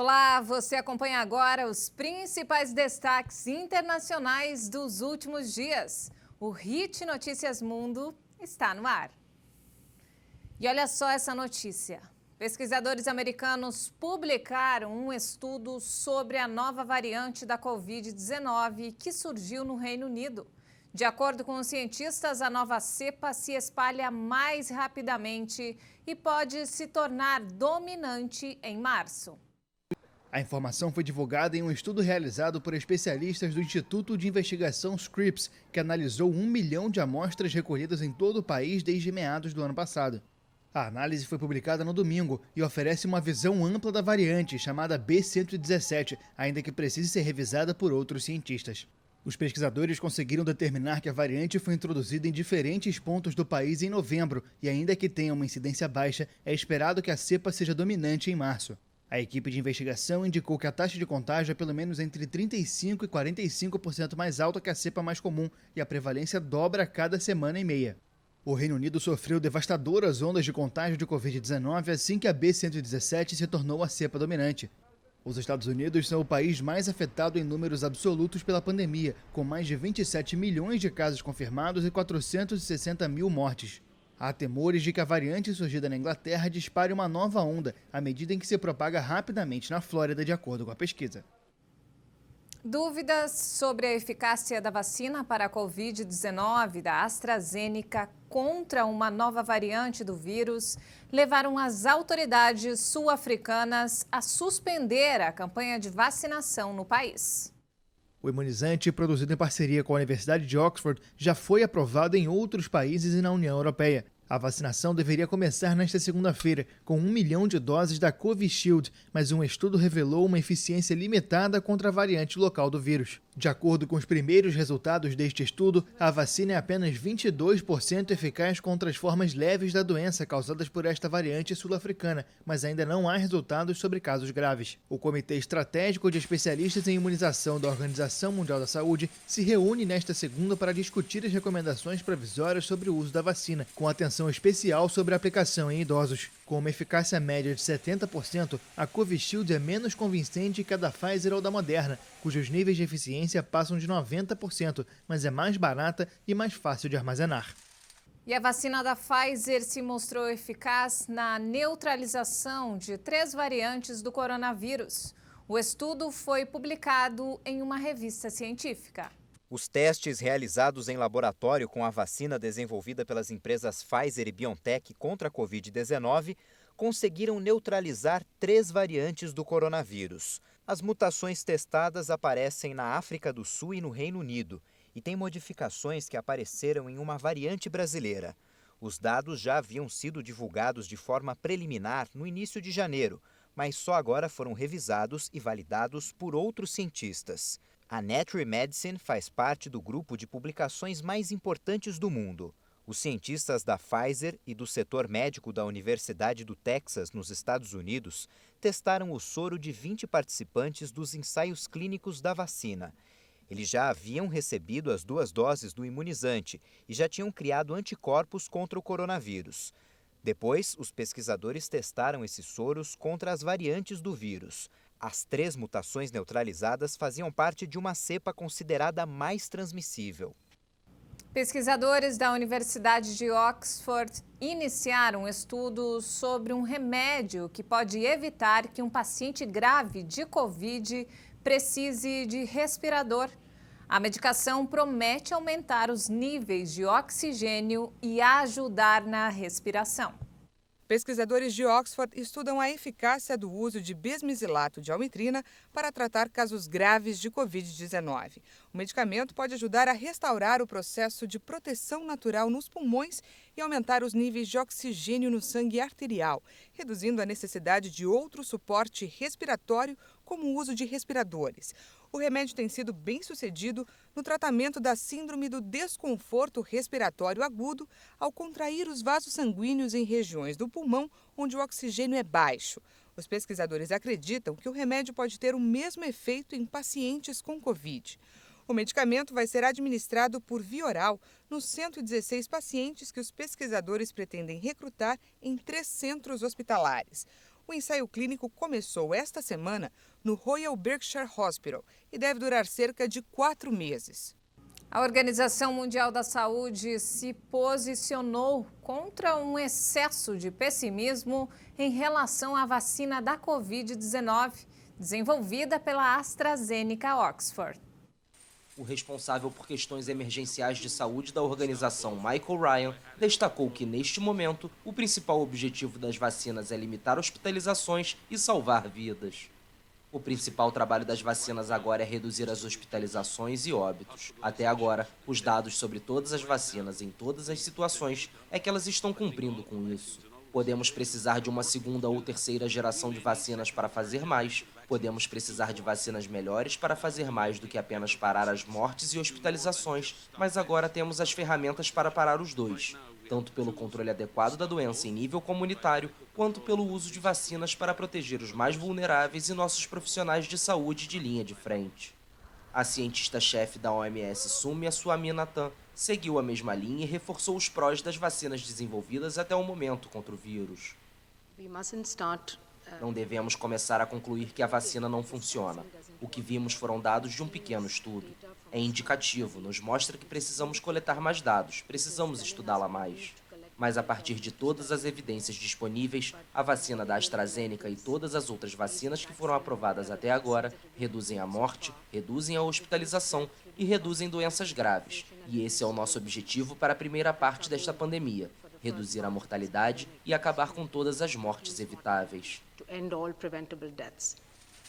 Olá, você acompanha agora os principais destaques internacionais dos últimos dias. O Hit Notícias Mundo está no ar. E olha só essa notícia. Pesquisadores americanos publicaram um estudo sobre a nova variante da Covid-19 que surgiu no Reino Unido. De acordo com os cientistas, a nova cepa se espalha mais rapidamente e pode se tornar dominante em março. A informação foi divulgada em um estudo realizado por especialistas do Instituto de Investigação Scripps, que analisou 1 milhão de amostras recolhidas em todo o país desde meados do ano passado. A análise foi publicada no domingo e oferece uma visão ampla da variante, chamada B117, ainda que precise ser revisada por outros cientistas. Os pesquisadores conseguiram determinar que a variante foi introduzida em diferentes pontos do país em novembro e, ainda que tenha uma incidência baixa, é esperado que a cepa seja dominante em março. A equipe de investigação indicou que a taxa de contágio é pelo menos entre 35% e 45% mais alta que a cepa mais comum e a prevalência dobra a cada semana e meia. O Reino Unido sofreu devastadoras ondas de contágio de Covid-19 assim que a B117 se tornou a cepa dominante. Os Estados Unidos são o país mais afetado em números absolutos pela pandemia, com mais de 27 milhões de casos confirmados e 460 mil mortes. Há temores de que a variante surgida na Inglaterra dispare uma nova onda, à medida em que se propaga rapidamente na Flórida, de acordo com a pesquisa. Dúvidas sobre a eficácia da vacina para a Covid-19 da AstraZeneca contra uma nova variante do vírus levaram as autoridades sul-africanas a suspender a campanha de vacinação no país. O imunizante, produzido em parceria com a Universidade de Oxford, já foi aprovado em outros países e na União Europeia. A vacinação deveria começar nesta segunda-feira, com 1 milhão de doses da Covishield, mas um estudo revelou uma eficiência limitada contra a variante local do vírus. De acordo com os primeiros resultados deste estudo, a vacina é apenas 22% eficaz contra as formas leves da doença causadas por esta variante sul-africana, mas ainda não há resultados sobre casos graves. O Comitê Estratégico de Especialistas em Imunização da Organização Mundial da Saúde se reúne nesta segunda para discutir as recomendações provisórias sobre o uso da vacina, com atenção especial sobre a aplicação em idosos. Com uma eficácia média de 70%, a Covishield é menos convincente que a da Pfizer ou da Moderna, cujos níveis de eficiência passam de 90%, mas é mais barata e mais fácil de armazenar. E a vacina da Pfizer se mostrou eficaz na neutralização de 3 variantes do coronavírus. O estudo foi publicado em uma revista científica. Os testes realizados em laboratório com a vacina desenvolvida pelas empresas Pfizer e BioNTech contra a Covid-19 conseguiram neutralizar 3 variantes do coronavírus. As mutações testadas aparecem na África do Sul e no Reino Unido e têm modificações que apareceram em uma variante brasileira. Os dados já haviam sido divulgados de forma preliminar no início de janeiro, mas só agora foram revisados e validados por outros cientistas. A Nature Medicine faz parte do grupo de publicações mais importantes do mundo. Os cientistas da Pfizer e do setor médico da Universidade do Texas, nos Estados Unidos, testaram o soro de 20 participantes dos ensaios clínicos da vacina. Eles já haviam recebido as 2 doses do imunizante e já tinham criado anticorpos contra o coronavírus. Depois, os pesquisadores testaram esses soros contra as variantes do vírus. As 3 mutações neutralizadas faziam parte de uma cepa considerada mais transmissível. Pesquisadores da Universidade de Oxford iniciaram um estudo sobre um remédio que pode evitar que um paciente grave de Covid precise de respirador. A medicação promete aumentar os níveis de oxigênio e ajudar na respiração. Pesquisadores de Oxford estudam a eficácia do uso de bismisilato de almitrina para tratar casos graves de Covid-19. O medicamento pode ajudar a restaurar o processo de proteção natural nos pulmões e aumentar os níveis de oxigênio no sangue arterial, reduzindo a necessidade de outro suporte respiratório, como o uso de respiradores. O remédio tem sido bem sucedido no tratamento da síndrome do desconforto respiratório agudo ao contrair os vasos sanguíneos em regiões do pulmão onde o oxigênio é baixo. Os pesquisadores acreditam que o remédio pode ter o mesmo efeito em pacientes com Covid. O medicamento vai ser administrado por via oral nos 116 pacientes que os pesquisadores pretendem recrutar em 3 centros hospitalares. O ensaio clínico começou esta semana no Royal Berkshire Hospital e deve durar cerca de 4 meses. A Organização Mundial da Saúde se posicionou contra um excesso de pessimismo em relação à vacina da Covid-19, desenvolvida pela AstraZeneca Oxford. O responsável por questões emergenciais de saúde da organização, Michael Ryan, destacou que, neste momento, o principal objetivo das vacinas é limitar hospitalizações e salvar vidas. O principal trabalho das vacinas agora é reduzir as hospitalizações e óbitos. Até agora, os dados sobre todas as vacinas em todas as situações é que elas estão cumprindo com isso. Podemos precisar de uma segunda ou terceira geração de vacinas para fazer mais. Podemos precisar de vacinas melhores para fazer mais do que apenas parar as mortes e hospitalizações, mas agora temos as ferramentas para parar os dois, tanto pelo controle adequado da doença em nível comunitário, quanto pelo uso de vacinas para proteger os mais vulneráveis e nossos profissionais de saúde de linha de frente. A cientista-chefe da OMS, Soumya Swaminathan, seguiu a mesma linha e reforçou os prós das vacinas desenvolvidas até o momento contra o vírus. Não devemos começar a concluir que a vacina não funciona. O que vimos foram dados de um pequeno estudo. É indicativo, nos mostra que precisamos coletar mais dados, precisamos estudá-la mais. Mas a partir de todas as evidências disponíveis, a vacina da AstraZeneca e todas as outras vacinas que foram aprovadas até agora reduzem a morte, reduzem a hospitalização e reduzem doenças graves. E esse é o nosso objetivo para a primeira parte desta pandemia: reduzir a mortalidade e acabar com todas as mortes evitáveis.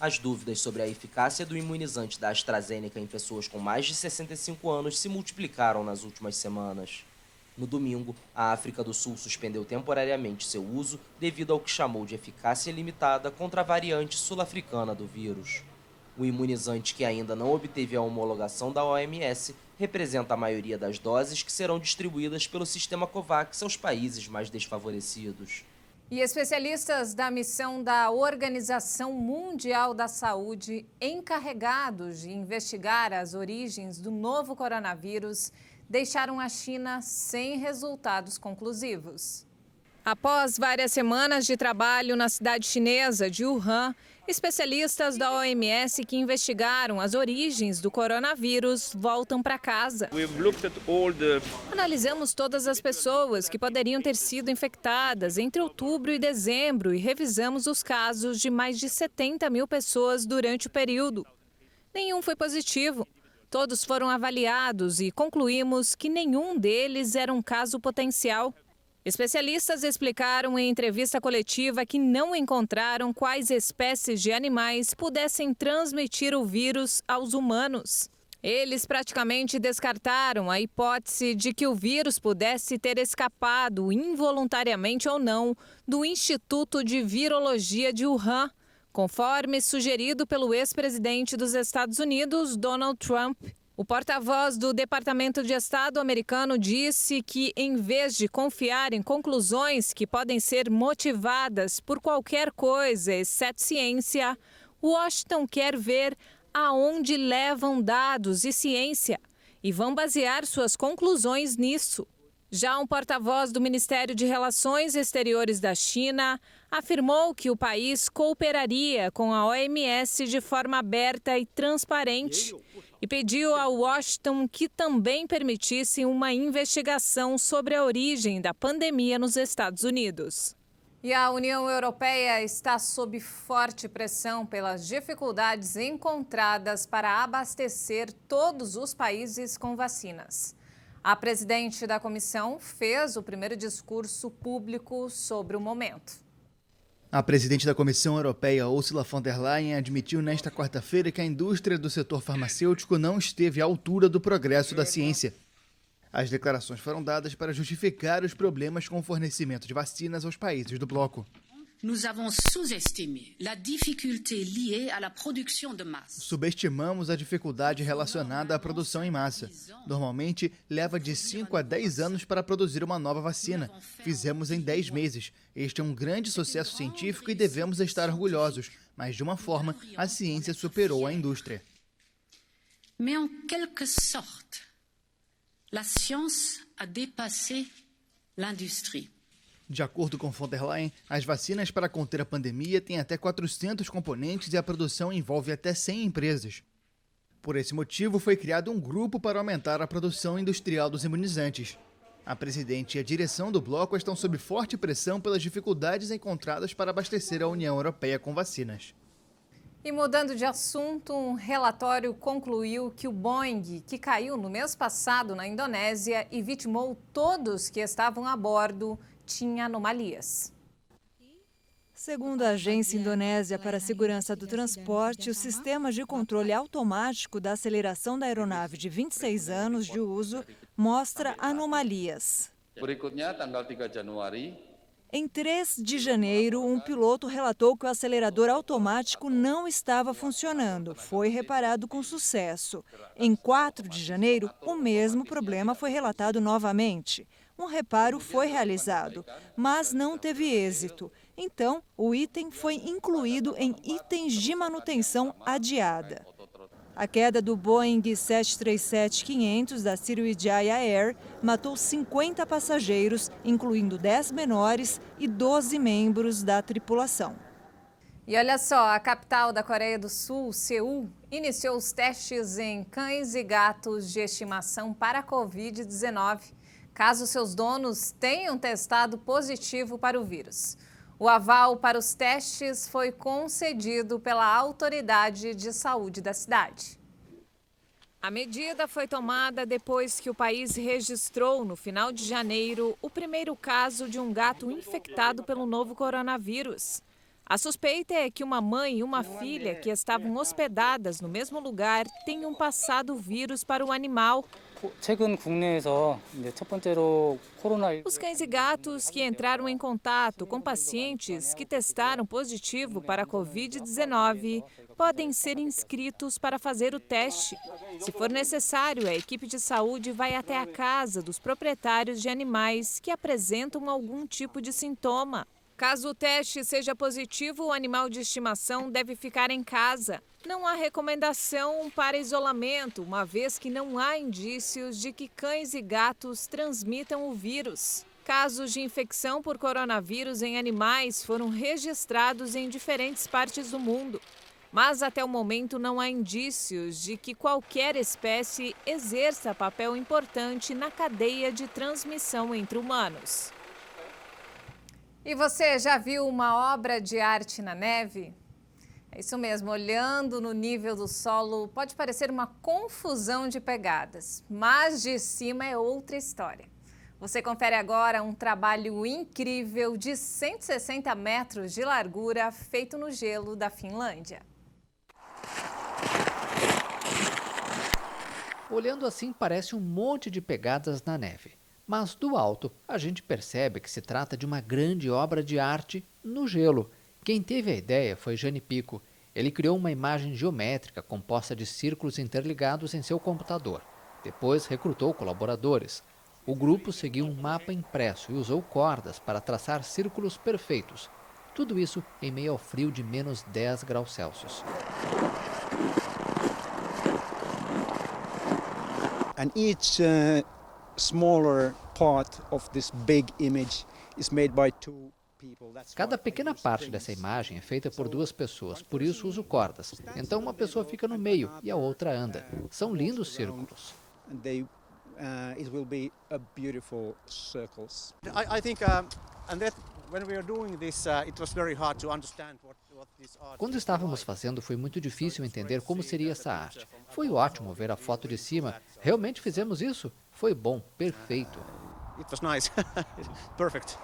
As dúvidas sobre a eficácia do imunizante da AstraZeneca em pessoas com mais de 65 anos se multiplicaram nas últimas semanas. No domingo, a África do Sul suspendeu temporariamente seu uso devido ao que chamou de eficácia limitada contra a variante sul-africana do vírus. O imunizante, que ainda não obteve a homologação da OMS, representa a maioria das doses que serão distribuídas pelo sistema COVAX aos países mais desfavorecidos. E especialistas da missão da Organização Mundial da Saúde, encarregados de investigar as origens do novo coronavírus, deixaram a China sem resultados conclusivos. Após várias semanas de trabalho na cidade chinesa de Wuhan, especialistas da OMS que investigaram as origens do coronavírus voltam para casa. Analisamos todas as pessoas que poderiam ter sido infectadas entre outubro e dezembro e revisamos os casos de mais de 70 mil pessoas durante o período. Nenhum foi positivo. Todos foram avaliados e concluímos que nenhum deles era um caso potencial. Especialistas explicaram em entrevista coletiva que não encontraram quais espécies de animais pudessem transmitir o vírus aos humanos. Eles praticamente descartaram a hipótese de que o vírus pudesse ter escapado, involuntariamente ou não, do Instituto de Virologia de Wuhan, conforme sugerido pelo ex-presidente dos Estados Unidos, Donald Trump. O porta-voz do Departamento de Estado americano disse que, em vez de confiar em conclusões que podem ser motivadas por qualquer coisa, exceto ciência, Washington quer ver aonde levam dados e ciência e vão basear suas conclusões nisso. Já um porta-voz do Ministério de Relações Exteriores da China afirmou que o país cooperaria com a OMS de forma aberta e transparente e pediu a Washington que também permitisse uma investigação sobre a origem da pandemia nos Estados Unidos. E a União Europeia está sob forte pressão pelas dificuldades encontradas para abastecer todos os países com vacinas. A presidente da comissão fez o primeiro discurso público sobre o momento. A presidente da Comissão Europeia, Ursula von der Leyen, admitiu nesta quarta-feira que a indústria do setor farmacêutico não esteve à altura do progresso da ciência. As declarações foram dadas para justificar os problemas com o fornecimento de vacinas aos países do bloco. Subestimamos a dificuldade relacionada à produção em massa. Normalmente, leva de 5 a 10 anos para produzir uma nova vacina. Fizemos em 10 meses. Este é um grande sucesso científico e devemos estar orgulhosos. Mas, de uma forma, a ciência superou a indústria. Mais en quelque sorte, la science a dépassé l'industrie. De acordo com von der Leyen, as vacinas para conter a pandemia têm até 400 componentes e a produção envolve até 100 empresas. Por esse motivo, foi criado um grupo para aumentar a produção industrial dos imunizantes. A presidente e a direção do bloco estão sob forte pressão pelas dificuldades encontradas para abastecer a União Europeia com vacinas. E mudando de assunto, um relatório concluiu que o Boeing, que caiu no mês passado na Indonésia e vitimou todos que estavam a bordo, tinha anomalias. Segundo a Agência Indonésia para a Segurança do Transporte, o sistema de controle automático da aceleração da aeronave de 26 anos de uso mostra anomalias. Berikutnya, tanggal 3 Januari, Em 3 de janeiro, um piloto relatou que o acelerador automático não estava funcionando. Foi reparado com sucesso. Em 4 de janeiro, o mesmo problema foi relatado novamente. Um reparo foi realizado, mas não teve êxito. Então, o item foi incluído em itens de manutenção adiada. A queda do Boeing 737-500 da Sriwijaya Air matou 50 passageiros, incluindo 10 menores e 12 membros da tripulação. E olha só, a capital da Coreia do Sul, Seul, iniciou os testes em cães e gatos de estimação para a Covid-19, caso seus donos tenham testado positivo para o vírus. O aval para os testes foi concedido pela autoridade de saúde da cidade. A medida foi tomada depois que o país registrou, no final de janeiro, o primeiro caso de um gato infectado pelo novo coronavírus. A suspeita é que uma mãe e uma filha que estavam hospedadas no mesmo lugar tenham passado o vírus para o animal. 최근 국내에서 첫 번째로 코로나19 Os cães e gatos que entraram em contato com pacientes que testaram positivo para a Covid-19 podem ser inscritos para fazer o teste. Se for necessário, a equipe de saúde vai até a casa dos proprietários de animais que apresentam algum tipo de sintoma. Caso o teste seja positivo, o animal de estimação deve ficar em casa. Não há recomendação para isolamento, uma vez que não há indícios de que cães e gatos transmitam o vírus. Casos de infecção por coronavírus em animais foram registrados em diferentes partes do mundo. Mas até o momento não há indícios de que qualquer espécie exerça papel importante na cadeia de transmissão entre humanos. E você já viu uma obra de arte na neve? É isso mesmo, olhando no nível do solo pode parecer uma confusão de pegadas, mas de cima é outra história. Você confere agora um trabalho incrível de 160 metros de largura feito no gelo da Finlândia. Olhando assim parece um monte de pegadas na neve. Mas do alto, a gente percebe que se trata de uma grande obra de arte no gelo. Quem teve a ideia foi Jani Pico. Ele criou uma imagem geométrica composta de círculos interligados em seu computador. Depois recrutou colaboradores. O grupo seguiu um mapa impresso e usou cordas para traçar círculos perfeitos. Tudo isso em meio ao frio de menos 10 graus Celsius. And each smaller part of this big image is made by two people. Cada pequena parte dessa imagem é feita por 2 pessoas, por isso uso cordas. Então uma pessoa fica no meio e a outra anda. São lindos círculos. It will be a beautiful circles. I think and that when we are doing this it was very hard to understand what this art. Quando estávamos fazendo, foi muito difícil entender como seria essa arte. Foi ótimo ver a foto de cima. Realmente fizemos isso? Foi bom, perfeito. It was nice. Perfect.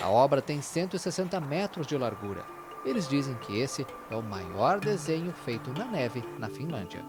A obra tem 160 metros de largura. Eles dizem que esse é o maior desenho feito na neve na Finlândia.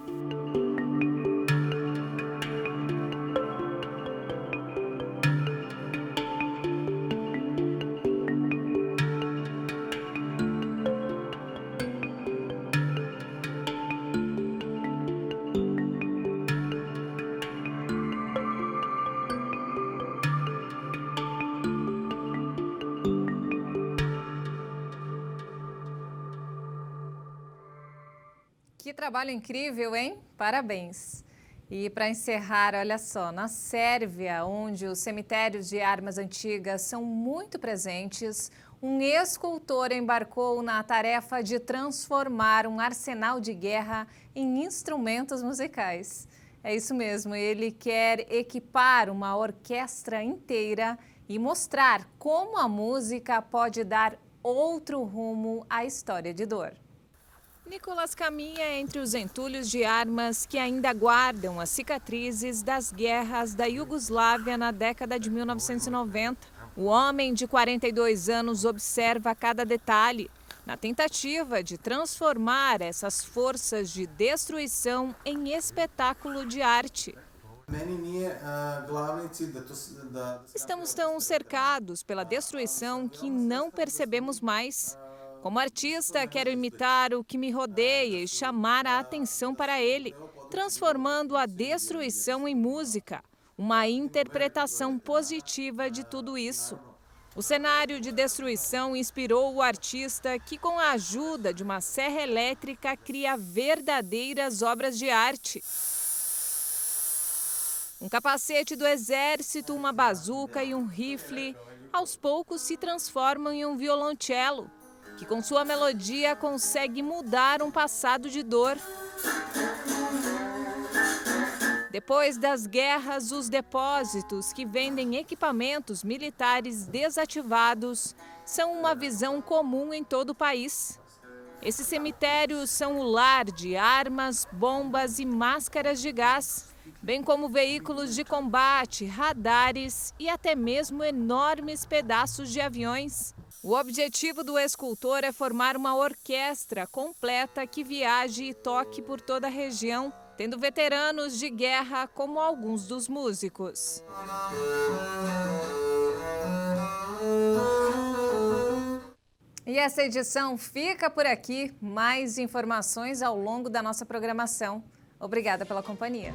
Que trabalho incrível, hein? Parabéns! E para encerrar, olha só, na Sérvia, onde os cemitérios de armas antigas são muito presentes, um escultor embarcou na tarefa de transformar um arsenal de guerra em instrumentos musicais. É isso mesmo, ele quer equipar uma orquestra inteira e mostrar como a música pode dar outro rumo à história de dor. Nicolas caminha entre os entulhos de armas que ainda guardam as cicatrizes das guerras da Iugoslávia na década de 1990. O homem de 42 anos observa cada detalhe, na tentativa de transformar essas forças de destruição em espetáculo de arte. Estamos tão cercados pela destruição que não percebemos mais. Como artista, quero imitar o que me rodeia e chamar a atenção para ele, transformando a destruição em música, uma interpretação positiva de tudo isso. O cenário de destruição inspirou o artista que, com a ajuda de uma serra elétrica, cria verdadeiras obras de arte. Um capacete do exército, uma bazuca e um rifle, aos poucos se transformam em um violoncelo, que com sua melodia consegue mudar um passado de dor. Depois das guerras, os depósitos que vendem equipamentos militares desativados são uma visão comum em todo o país. Esses cemitérios são o lar de armas, bombas e máscaras de gás, bem como veículos de combate, radares e até mesmo enormes pedaços de aviões. O objetivo do escultor é formar uma orquestra completa que viaje e toque por toda a região, tendo veteranos de guerra como alguns dos músicos. E essa edição fica por aqui. Mais informações ao longo da nossa programação. Obrigada pela companhia.